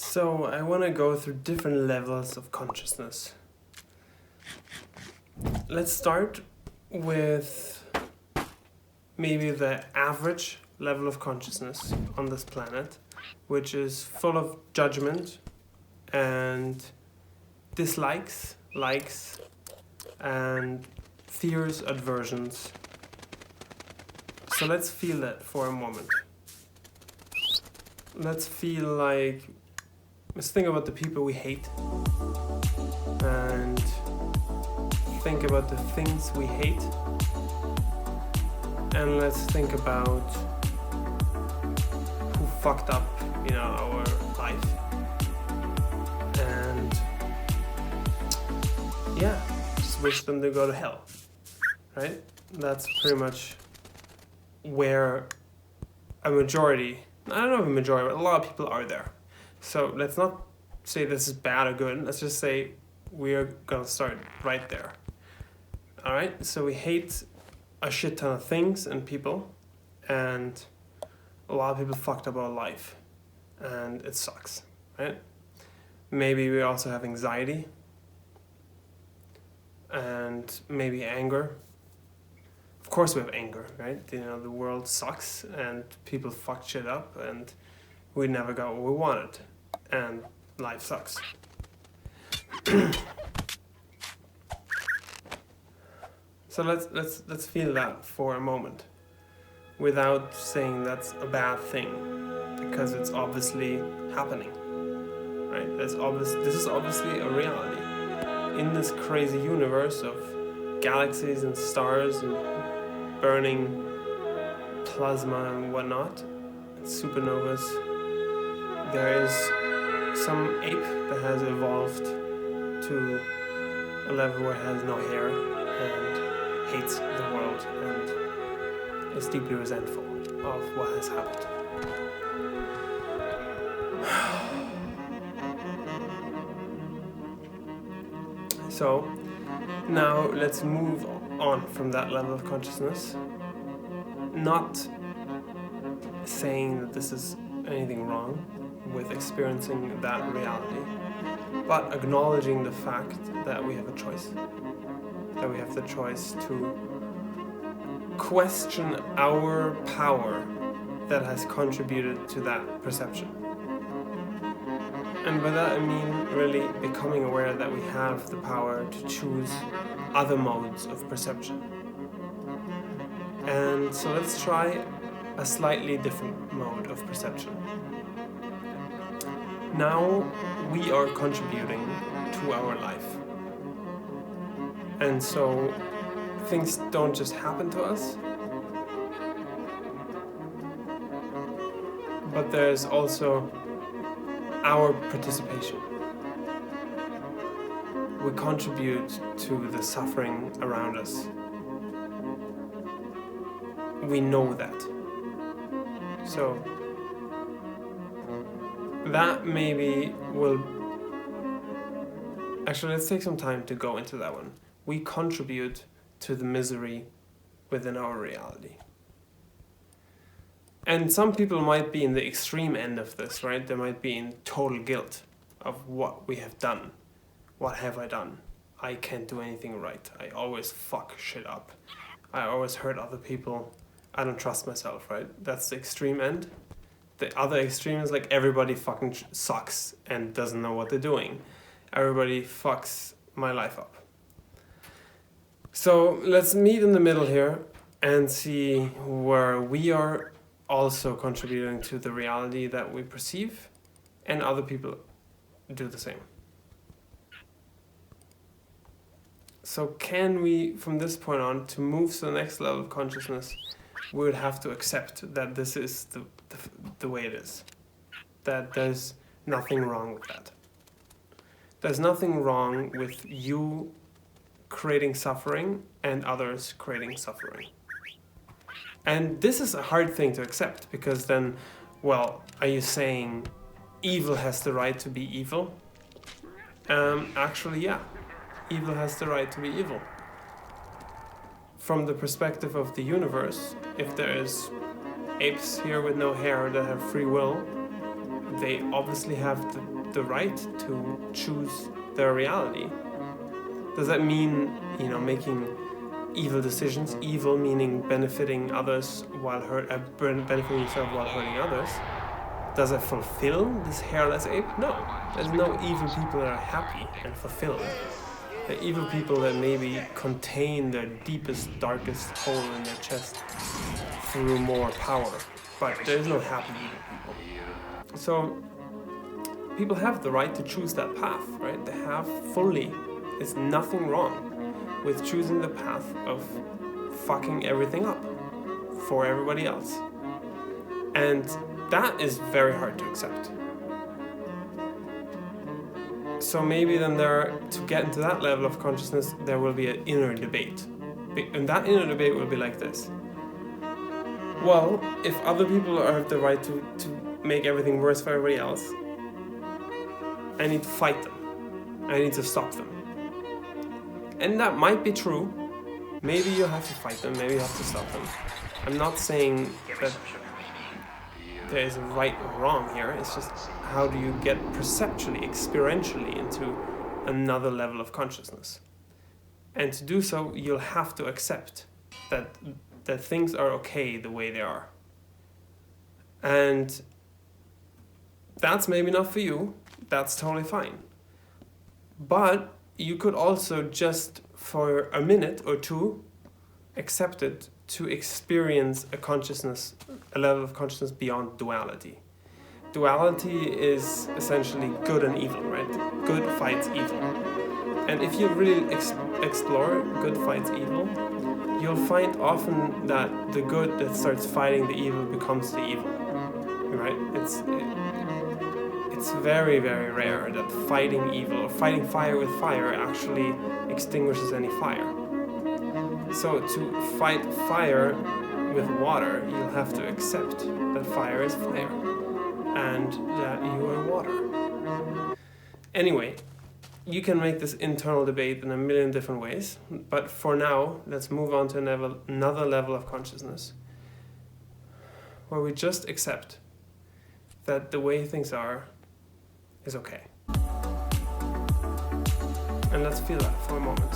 So I want to go through different levels of consciousness. Let's start with maybe the average level of consciousness on this planet, which is full of judgment and dislikes, likes, and fears, aversions. So let's feel that for a moment. Let's think about the people we hate and think about the things we hate, and let's think about who fucked up, our life, and just wish them to go to hell, right? That's pretty much where a majority, I don't know if a majority, but a lot of people are there. So let's not say this is bad or good. Let's just say we're gonna start right there. All right. So we hate a shit ton of things and people, and a lot of people fucked up our life, and it sucks, right? Maybe we also have anxiety, and maybe anger. Of course we have anger, right? The world sucks, and people fucked shit up, and we never got what we wanted, and life sucks. So let's feel that for a moment, without saying that's a bad thing, because it's obviously happening, right? This is obviously a reality in this crazy universe of galaxies and stars and burning plasma and whatnot, and supernovas. There is some ape that has evolved to a level where it has no hair and hates the world and is deeply resentful of what has happened. So now let's move on from that level of consciousness, not saying that this is anything wrong with experiencing that reality, but acknowledging the fact that we have a choice. That we have the choice to question our power that has contributed to that perception. And by that I mean really becoming aware that we have the power to choose other modes of perception. And so let's try a slightly different mode of perception. Now we are contributing to our life. And so things don't just happen to us, but there's also our participation. We contribute to the suffering around us. We know that. So that maybe will... Actually, let's take some time to go into that one. We contribute to the misery within our reality. And some people might be in the extreme end of this, right? They might be in total guilt of what we have done. What have I done? I can't do anything right. I always fuck shit up. I always hurt other people. I don't trust myself, right? That's the extreme end. The other extreme is like everybody fucking sucks and doesn't know what they're doing. Everybody fucks my life up. So let's meet in the middle here and see where we are also contributing to the reality that we perceive, and other people do the same. So can we, from this point on, to move to the next level of consciousness, we would have to accept that this is the way it is. That there's nothing wrong with that. There's nothing wrong with you creating suffering and others creating suffering. And this is a hard thing to accept, because then, well, are you saying evil has the right to be evil? Actually, yeah. Evil has the right to be evil. From the perspective of the universe, if there is apes here with no hair that have free will, they obviously have the right to choose their reality. Does that mean, making evil decisions? Evil meaning benefiting others while benefiting yourself while hurting others. Does it fulfill this hairless ape? No. There's no evil people that are happy and fulfilled. The evil people that maybe contain their deepest, darkest hole in their chest through more power. But there's no happy evil people. So people have the right to choose that path, right? They have fully. There's nothing wrong with choosing the path of fucking everything up for everybody else. And that is very hard to accept. So maybe then to get into that level of consciousness, there will be an inner debate. And that inner debate will be like this. Well, if other people have the right to make everything worse for everybody else, I need to fight them. I need to stop them. And that might be true. Maybe you have to fight them, maybe you have to stop them. I'm not saying that there is a right or wrong here. It's just how do you get perceptually, experientially into another level of consciousness. And to do so, you'll have to accept that things are okay the way they are. And that's maybe not for you. That's totally fine. But you could also just for a minute or two accept it to experience a level of consciousness beyond duality. Duality is essentially good and evil, right? Good fights evil. And if you really explore good fights evil, you'll find often that the good that starts fighting the evil becomes the evil, right? It's very, very rare that fighting evil or fighting fire with fire actually extinguishes any fire. So to fight fire with water, you'll have to accept that fire is fire and that you are water. Anyway, you can make this internal debate in a million different ways, but for now, let's move on to another level of consciousness where we just accept that the way things are is okay. And let's feel that for a moment.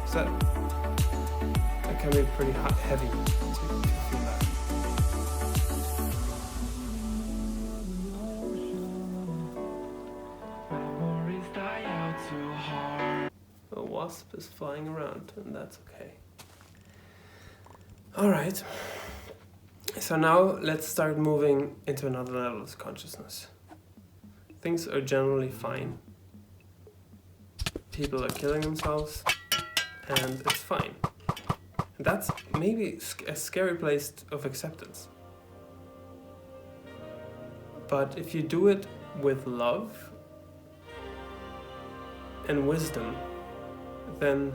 So that can be pretty heavy to feel that. A wasp is flying around, and that's okay. Alright. So now let's start moving into another level of consciousness. Things are generally fine. People are killing themselves, and it's fine. That's maybe a scary place of acceptance. But if you do it with love and wisdom, then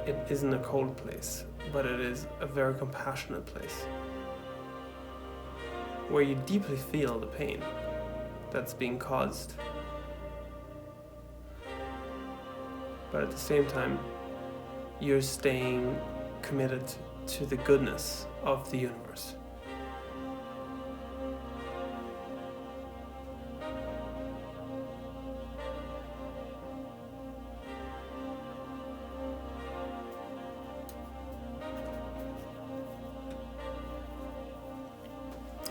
it isn't a cold place, but it is a very compassionate place where you deeply feel the pain that's being caused. But at the same time, you're staying committed to the goodness of the universe.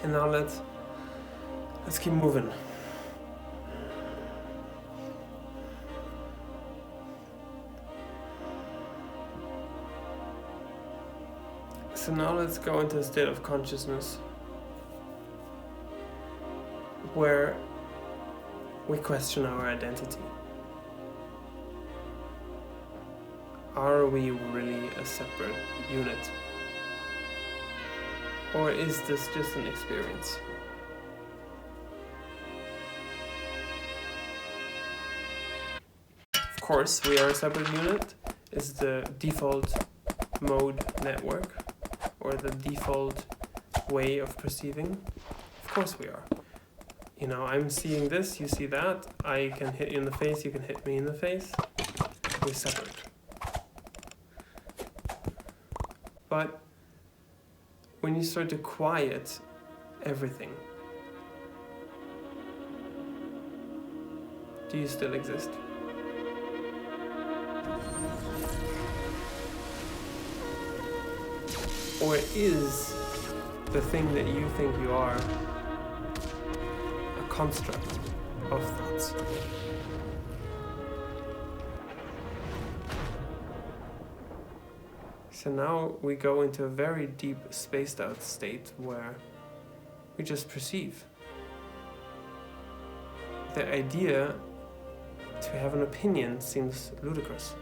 And now let's keep moving. So now let's go into a state of consciousness where we question our identity. Are we really a separate unit? Or is this just an experience? Of course, we are a separate unit. It's the default mode network, or the default way of perceiving. Of course we are. You know, I'm seeing this, you see that. I can hit you in the face, you can hit me in the face. We're separate. But when you start to quiet everything, Do you still exist? Or is the thing that you think you are a construct of thoughts? So now we go into a very deep spaced out state where we just perceive. The idea to have an opinion seems ludicrous.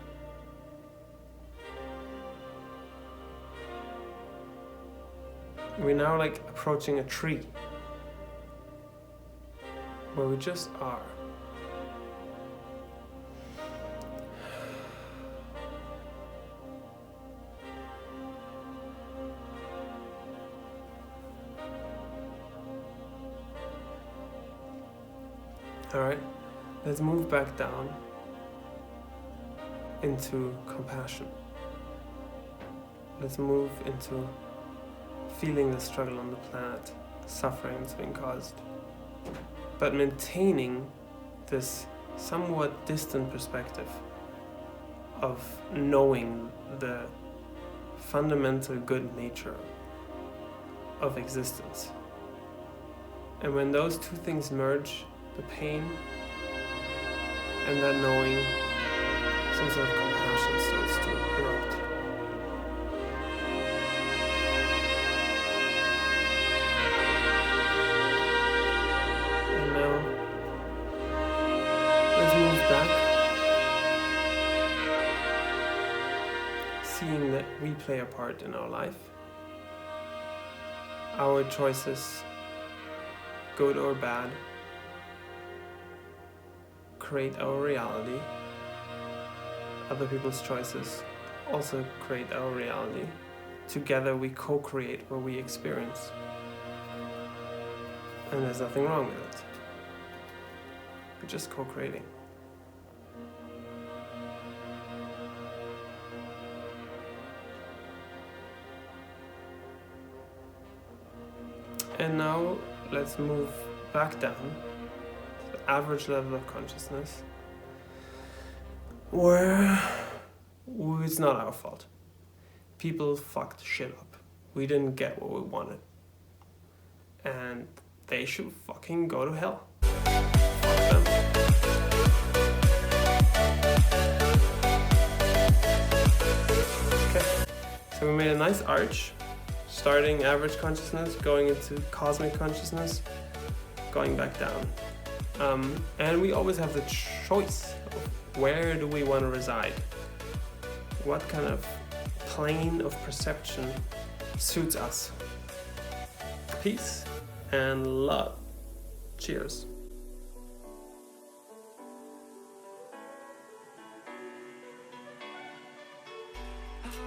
We're now like approaching a tree where we just are. Alright, let's move back down into compassion. Let's move into feeling the struggle on the planet, suffering that's being caused, but maintaining this somewhat distant perspective of knowing the fundamental good nature of existence. And when those two things merge, the pain and that knowing, some sort of compassion starts to erupt. And now, let's move back, seeing that we play a part in our life. Our choices, good or bad, create our reality. Other people's choices also create our reality. Together we co-create what we experience. And there's nothing wrong with it. We're just co-creating. And now let's move back down to the average level of consciousness, where it's not our fault. People fucked shit up. We didn't get what we wanted. And they should fucking go to hell. Fuck them. Okay, so we made a nice arch, starting average consciousness, going into cosmic consciousness, going back down. And we always have the choice of where do we want to reside? What kind of plane of perception suits us? Peace and love. Cheers.